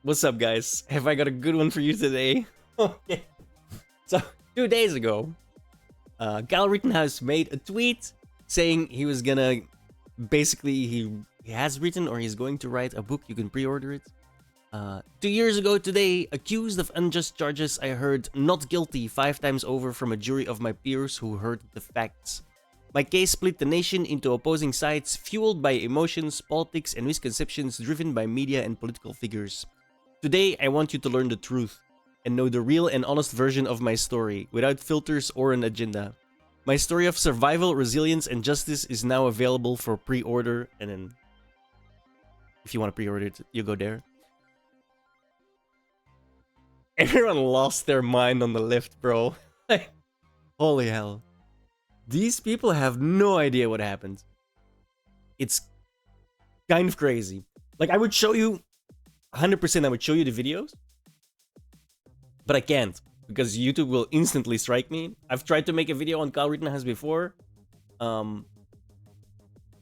What's up, guys? Have I got a good one for you today? Okay. So, 2 days ago, Rittenhouse made a tweet saying he was gonna basically he has written or he's going to write a book. You can pre-order it. 2 years ago today, accused of unjust charges, I heard not guilty 5 times over from a jury of my peers who heard the facts. My case split the nation into opposing sides, fueled by emotions, politics, and misconceptions driven by media and political figures. Today, I want you to learn the truth and know the real and honest version of my story, without filters or an agenda. My story of survival, resilience, and justice is now available for pre-order, and then if you want to pre-order it, you go there. Everyone lost their mind on the left, bro. Like, holy hell. These people have no idea what happened. It's kind of crazy. Like, I would show you 100%, I would show you the videos, but I can't because YouTube will instantly strike me. I've tried to make a video on Kyle Rittenhouse before.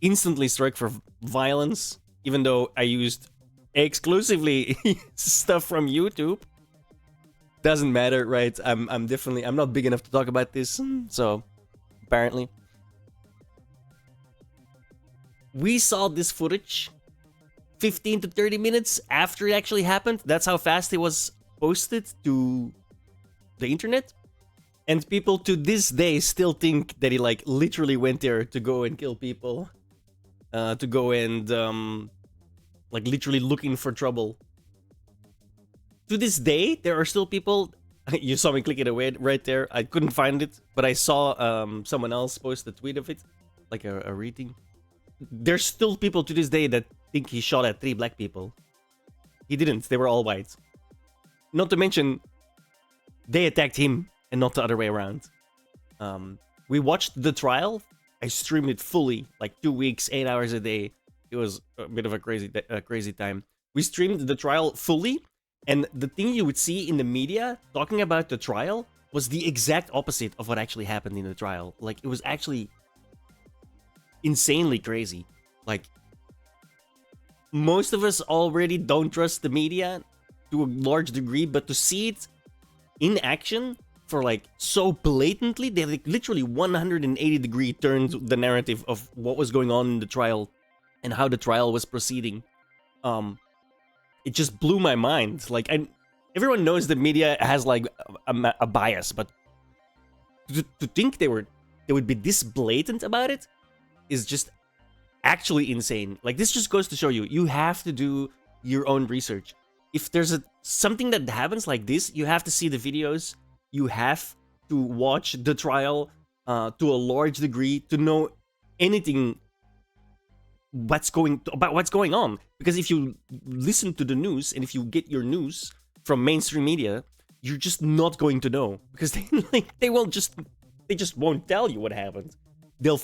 Instantly strike for violence, even though I used exclusively stuff from YouTube. Doesn't matter, right? I'm not big enough to talk about this, so apparently. We saw this footage 15 to 30 minutes after it actually happened. That's how fast it was posted to the internet. And people to this day still think that he like literally went there to go and kill people. To go and like literally looking for trouble. To this day, there are still people. You saw me click it away right there. I couldn't find it, but I saw someone else post a tweet of it, like a reading. There's still people to this day that think he shot at 3 black people. He didn't. They were all white. Not to mention, they attacked him and not the other way around. We watched the trial. I streamed it fully, like 2 weeks, 8 hours a day. It was a bit of a crazy time. We streamed the trial fully, and the thing you would see in the media talking about the trial was the exact opposite of what actually happened in the trial. Like, it was actually insanely crazy. Like, most of us already don't trust the media to a large degree, but to see it in action for like so blatantly, they like literally 180-degree turned the narrative of what was going on in the trial and how the trial was proceeding. It just blew my mind. Like, everyone knows the media has like a bias, but to think they would be this blatant about it is just actually insane. Like, this just goes to show you have to do your own research. If there's something that happens like this, you have to see the videos. You have to watch the trial to a large degree to know anything about what's going on. Because if you listen to the news and if you get your news from mainstream media, you're just not going to know, because they just won't tell you what happened. They'll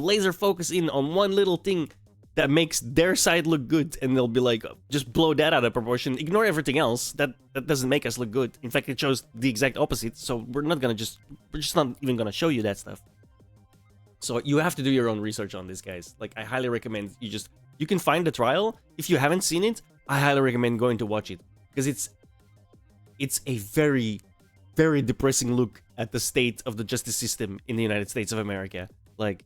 laser focus in on one little thing that makes their side look good, and they'll be like, just blow that out of proportion, ignore everything else. That doesn't make us look good. In fact, it shows the exact opposite. So we're just not even gonna show you that stuff. So you have to do your own research on this, guys. Like, I highly recommend you can find the trial. If you haven't seen it, I highly recommend going to watch it, because it's a very, very depressing look at the state of the justice system in the United States of America. Like,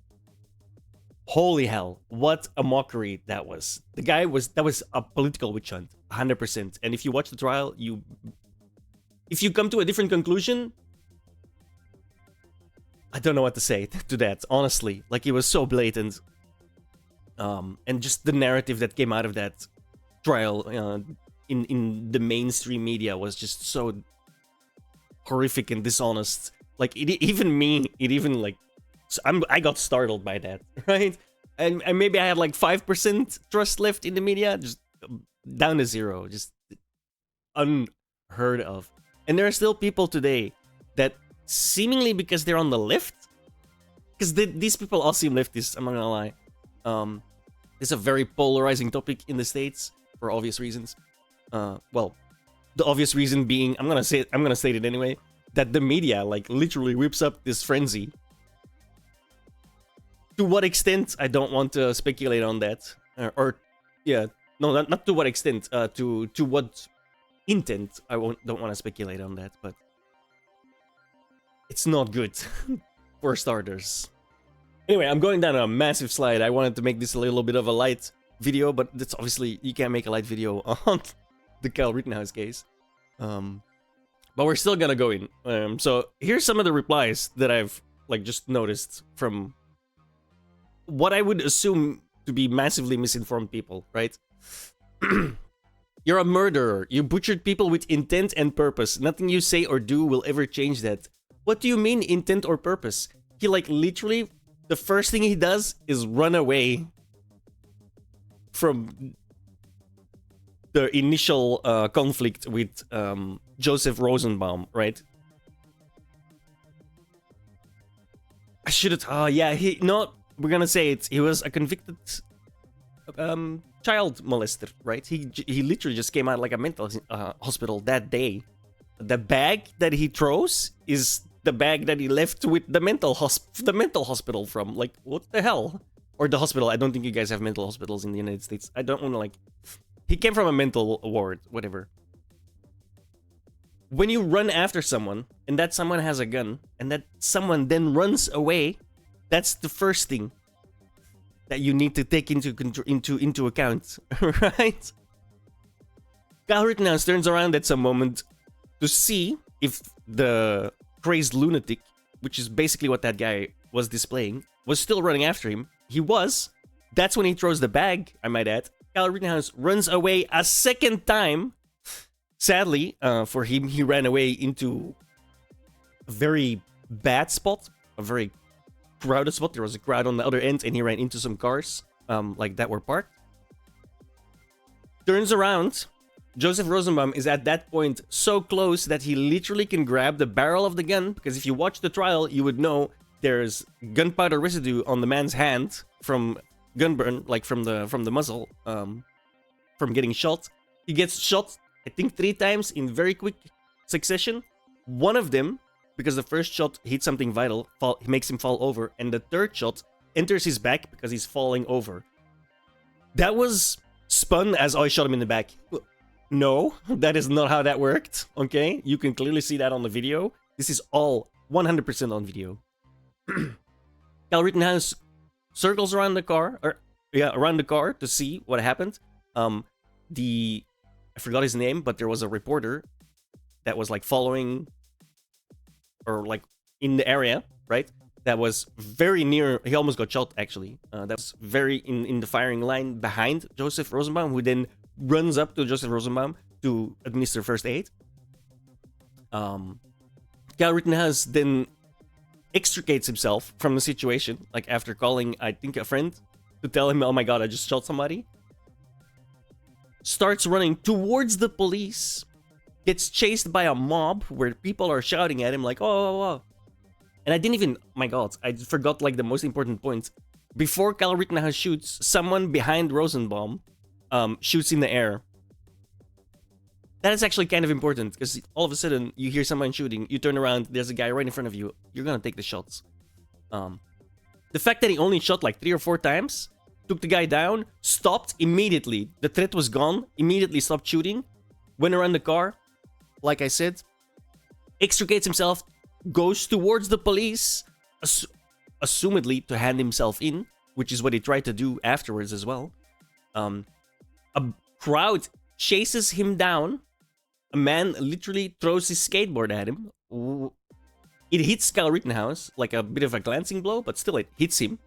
holy hell, what a mockery that was. That was a political witch hunt, 100%. And if you watch the trial, if you come to a different conclusion, I don't know what to say to that, honestly. Like, it was so blatant. And just the narrative that came out of that trial in the mainstream media was just so horrific and dishonest. Like, I got startled by that, right? And maybe I had like 5% trust left in the media, just down to 0, just unheard of. And there are still people today that, seemingly because they're on the left, because these people all seem leftists, I'm not gonna lie. It's a very polarizing topic in the States for obvious reasons. Well, the obvious reason being, I'm gonna state it anyway, that the media like literally whips up this frenzy. To what extent, I don't want to speculate on that. Yeah, no, not to what extent. To what intent. Don't want to speculate on that, but it's not good for starters. Anyway, I'm going down a massive slide. I wanted to make this a little bit of a light video, but that's obviously you can't make a light video on the Kyle Rittenhouse case. But we're still gonna go in. So here's some of the replies that I've like just noticed from what I would assume to be massively misinformed people, right? You're a murderer. You butchered people with intent and purpose. Nothing you say or do will ever change that. What do you mean intent or purpose? He like literally, the first thing he does is run away from the initial conflict with Joseph Rosenbaum, right? I should have. Yeah, we're gonna say it. He was a convicted child molester, right? He literally just came out like a mental hospital that day. The bag that he throws is the bag that he left with the mental hospital from. Like, what the hell? Or the hospital. I don't think you guys have mental hospitals in the United States. I don't want to like. He came from a mental ward, whatever. When you run after someone and that someone has a gun and that someone then runs away, that's the first thing that you need to take into account, right? Kyle Rittenhouse turns around at some moment to see if the crazed lunatic, which is basically what that guy was displaying, was still running after him. He was. That's when he throws the bag, I might add. Kyle Rittenhouse runs away a second time. Sadly, for him, he ran away into a very bad spot, a very crowded spot. There was a crowd on the other end, and he ran into some cars, like that were parked. Turns around. Joseph Rosenbaum is at that point so close that he literally can grab the barrel of the gun, because if you watch the trial, you would know there's gunpowder residue on the man's hand from gunburn, like from the muzzle, from getting shot. He gets shot, I think 3 times in very quick succession. One of them, because the first shot hit something vital, he makes him fall over, and the third shot enters his back because he's falling over. That was spun as, oh, I shot him in the back. No, that is not how that worked, okay? You can clearly see that on the video. This is all 100% on video. Kyle Rittenhouse circles around the car, around the car to see what happened. I forgot his name, but there was a reporter that was like following, or like in the area, right? That was very near. He almost got shot, actually. That was very in the firing line behind Joseph Rosenbaum, who then runs up to Joseph Rosenbaum to administer first aid. Kyle Rittenhouse then extricates himself from the situation, like after calling, I think, a friend to tell him, oh my god, I just shot somebody. Starts running towards the police, gets chased by a mob where people are shouting at him like, oh. And I didn't even, my god, I forgot like the most important point. Before Kyle Rittenhouse shoots, someone behind Rosenbaum shoots in the air. That is actually kind of important, because all of a sudden you hear someone shooting, you turn around, there's a guy right in front of you, you're gonna take the shots. The fact that he only shot like 3 or 4 times, took the guy down, stopped immediately. The threat was gone, immediately stopped shooting, went around the car, like I said, extricates himself, goes towards the police, assumedly to hand himself in, which is what he tried to do afterwards as well. A crowd chases him down. A man literally throws his skateboard at him. It hits Kyle Rittenhouse, like a bit of a glancing blow, but still it hits him.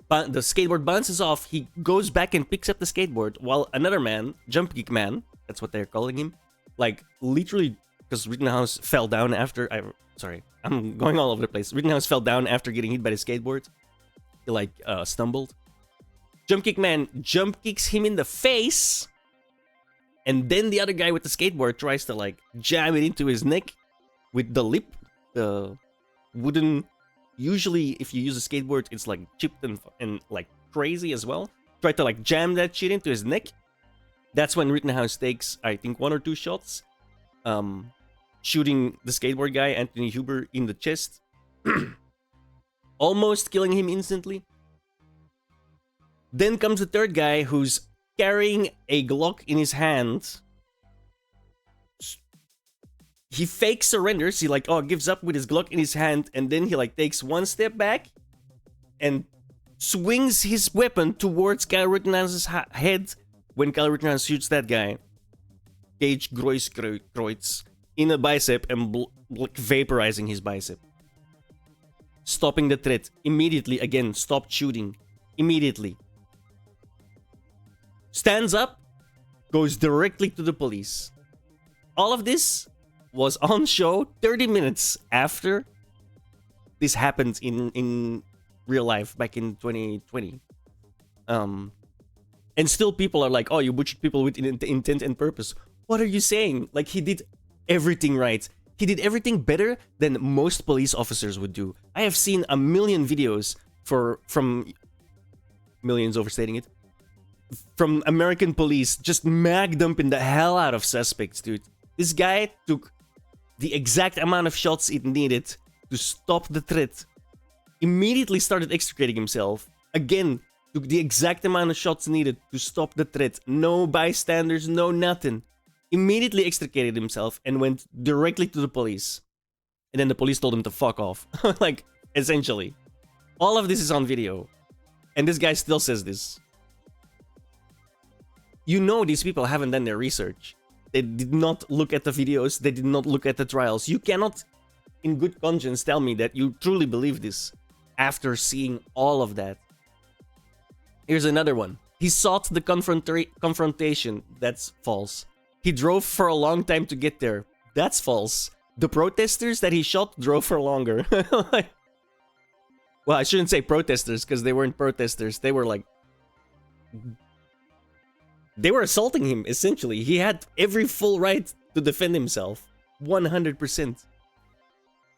But the skateboard bounces off. He goes back and picks up the skateboard, while another man, Jump Kick Man, that's what they're calling him, like literally, because Rittenhouse fell down after. Sorry, I'm going all over the place. Rittenhouse fell down after getting hit by the skateboard. He like stumbled. Jump Kick Man jump kicks him in the face, and then the other guy with the skateboard tries to like jam it into his neck with the lip, the wooden. Usually, if you use a skateboard, it's like chipped and like crazy as well. Try to like jam that shit into his neck. That's when Rittenhouse takes, I think, 1 or 2 shots, shooting the skateboard guy, Anthony Huber, in the chest, almost killing him instantly. Then comes the third guy who's carrying a Glock in his hand, he fake surrenders. He like, oh, gives up with his Glock in his hand, and then he like takes one step back and swings his weapon towards Kyle Rittenhouse's head when Kyle Rittenhouse shoots that guy, Gage Grosskreutz, in a bicep and vaporizing his bicep. Stopping the threat immediately. Again, stopped shooting immediately. Stands up, goes directly to the police. All of this was on show 30 minutes after this happened in real life back in 2020. And still people are like, oh, you butchered people with intent and purpose. What are you saying? Like, he did everything right. He did everything better than most police officers would do. I have seen a million videos from millions overstating it, from American police just mag-dumping the hell out of suspects, dude. This guy took the exact amount of shots it needed to stop the threat. Immediately started extricating himself. Again, took the exact amount of shots needed to stop the threat. No bystanders, no nothing. Immediately extricated himself and went directly to the police. And then the police told him to fuck off. Like, essentially. All of this is on video. And this guy still says this. You know these people haven't done their research. They did not look at the videos. They did not look at the trials. You cannot, in good conscience, tell me that you truly believe this after seeing all of that. Here's another one. He sought the confrontation. That's false. He drove for a long time to get there. That's false. The protesters that he shot drove for longer. Well, I shouldn't say protesters because they weren't protesters. They were like... They were assaulting him, essentially. He had every full right to defend himself. 100%.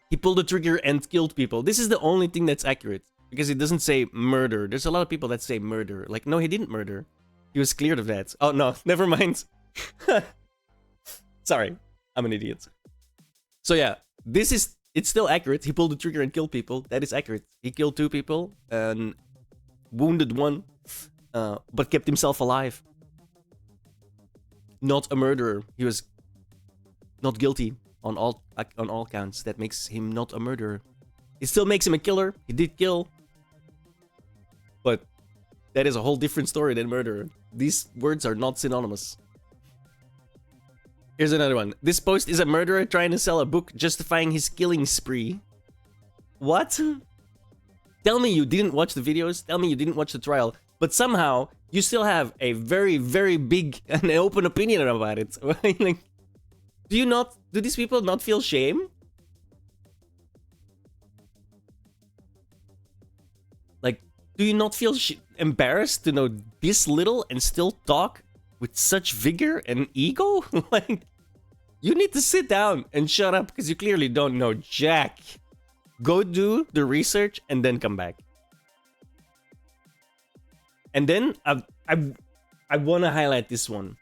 He pulled the trigger and killed people. This is the only thing that's accurate. Because it doesn't say murder. There's a lot of people that say murder. Like, no, he didn't murder. He was cleared of that. Oh, no, never mind. Sorry, I'm an idiot. So yeah, it's still accurate. He pulled the trigger and killed people. That is accurate. He killed 2 people and wounded 1, but kept himself alive. Not a murderer. He was not guilty on all counts. That makes him not a murderer. It still makes him a killer. He did kill. But that is a whole different story than murderer. These words are not synonymous. Here's another one. This post is a murderer trying to sell a book justifying his killing spree. What? Tell me you didn't watch the videos. Tell me you didn't watch the trial. But somehow, you still have a very, very big and open opinion about it. Like, do these people not feel shame? Like, do you not feel embarrassed to know this little and still talk with such vigor and ego? Like, you need to sit down and shut up because you clearly don't know jack. Go do the research and then come back. And then I want to highlight this one.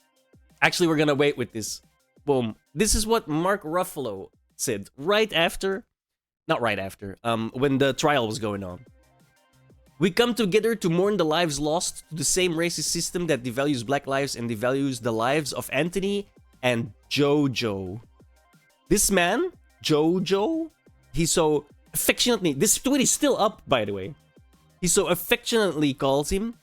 Actually, we're gonna wait with this. Boom. This is what Mark Ruffalo said right after, not right after, when the trial was going on. We come together to mourn the lives lost to the same racist system that devalues black lives and devalues the lives of Anthony and Jojo. This man, Jojo, he so affectionately, this tweet is still up, by the way. He so affectionately calls him,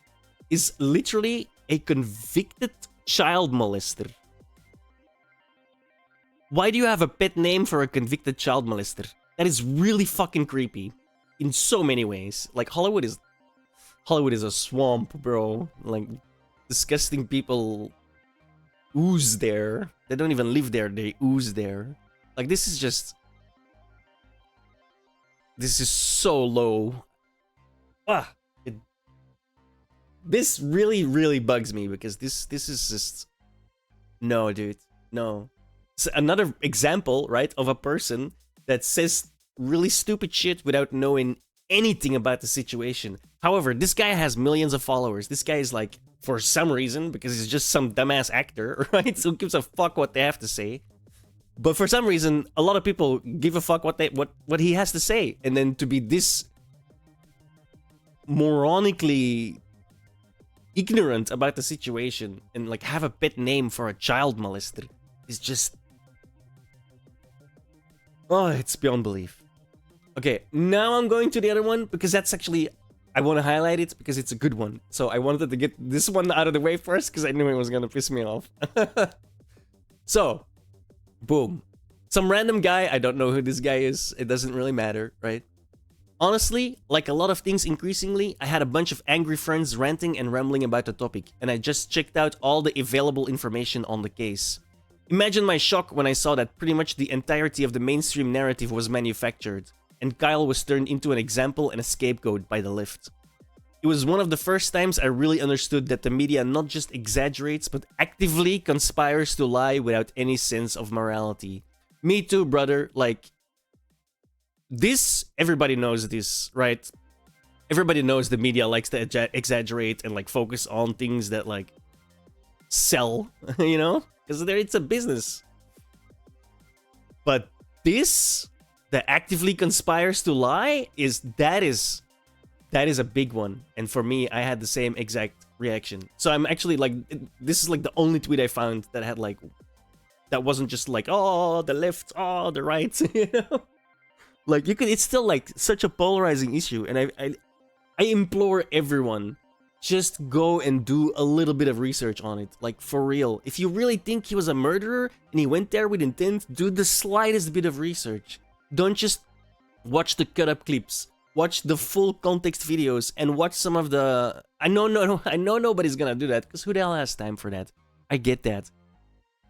is literally a convicted child molester. Why do you have a pet name for a convicted child molester? That is really fucking creepy in so many ways. Like, Hollywood is a swamp, bro. Like, disgusting people ooze there. They don't even live there, they ooze there. Like, this is so low. This really, really bugs me because this is just... No, dude. No. It's another example, right, of a person that says really stupid shit without knowing anything about the situation. However, this guy has millions of followers. This guy is like, for some reason, because he's just some dumbass actor, right? So who gives a fuck what they have to say? But for some reason, a lot of people give a fuck what he has to say. And then to be this moronically ignorant about the situation and like have a pet name for a child molester is just... Oh, it's beyond belief. Okay, now I'm going to the other one because that's actually, I want to highlight it because it's a good one. So I wanted to get this one out of the way first because I knew it was gonna piss me off. So, boom. Some random guy, I don't know who this guy is, it doesn't really matter, right? Honestly, like a lot of things increasingly, I had a bunch of angry friends ranting and rambling about the topic, and I just checked out all the available information on the case. Imagine my shock when I saw that pretty much the entirety of the mainstream narrative was manufactured, and Kyle was turned into an example and a scapegoat by the left. It was one of the first times I really understood that the media not just exaggerates, but actively conspires to lie without any sense of morality. Me too, brother. Like, this, everybody knows this, right? Everybody knows the media likes to exaggerate and, like, focus on things that, like, sell, you know? Because it's a business. But this, that actively conspires to lie, that is a big one. And for me, I had the same exact reaction. So I'm actually like, this is like the only tweet I found that had like, that wasn't just like, oh, the left, oh, the right, you know? Like, you could, it's still like such a polarizing issue. And I implore everyone, just go and do a little bit of research on it. Like, for real. If you really think he was a murderer and he went there with intent, do the slightest bit of research. Don't just watch the cut up clips. Watch the full context videos and watch some of the... I know nobody's gonna do that, because who the hell has time for that? I get that.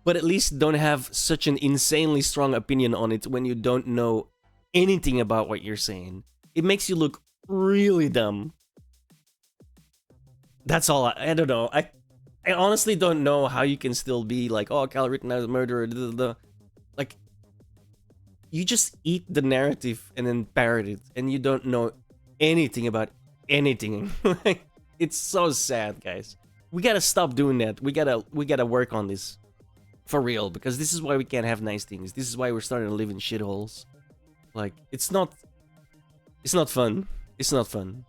But at least don't have such an insanely strong opinion on it when you don't know anything about what you're saying. It makes you look really dumb. That's all. I don't know. I honestly don't know how you can still be like, oh, Kyle Rittenhouse is a murderer. Blah, blah, blah. Like, you just eat the narrative and then parrot it, and you don't know anything about anything. It's so sad, guys. We gotta stop doing that. We gotta work on this. For real, because this is why we can't have nice things. This is why we're starting to live in shitholes. Like, it's not fun. It's not fun.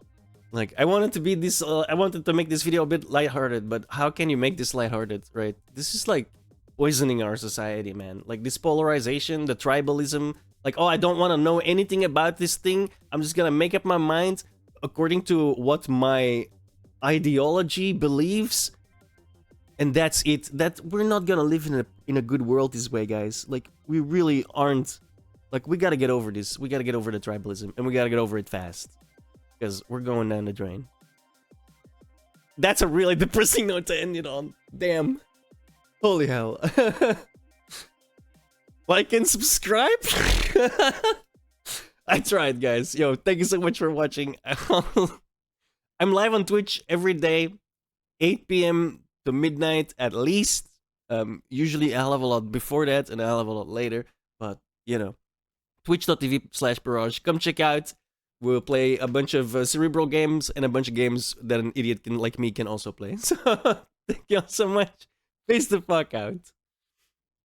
Like, I wanted to be this, I wanted to make this video a bit lighthearted, but how can you make this lighthearted, right? This is like poisoning our society, man. Like, this polarization, the tribalism, like, oh, I don't want to know anything about this thing. I'm just gonna make up my mind according to what my ideology believes, and that's it. That we're not gonna live in a good world this way, guys. Like, we really aren't. Like, we gotta get over this. We gotta get over the tribalism, and we gotta get over it fast. Because we're going down the drain. That's a really depressing note to end it on. Damn. Holy hell. Like and subscribe? I tried, guys. Yo, thank you so much for watching. I'm live on Twitch every day, 8 p.m. to midnight at least. Usually a hell of a lot before that and a hell of a lot later. But, you know, twitch.tv/Barrage. Come check out. We'll play a bunch of cerebral games and a bunch of games that an idiot like me can also play. So, thank you all so much. Peace the fuck out.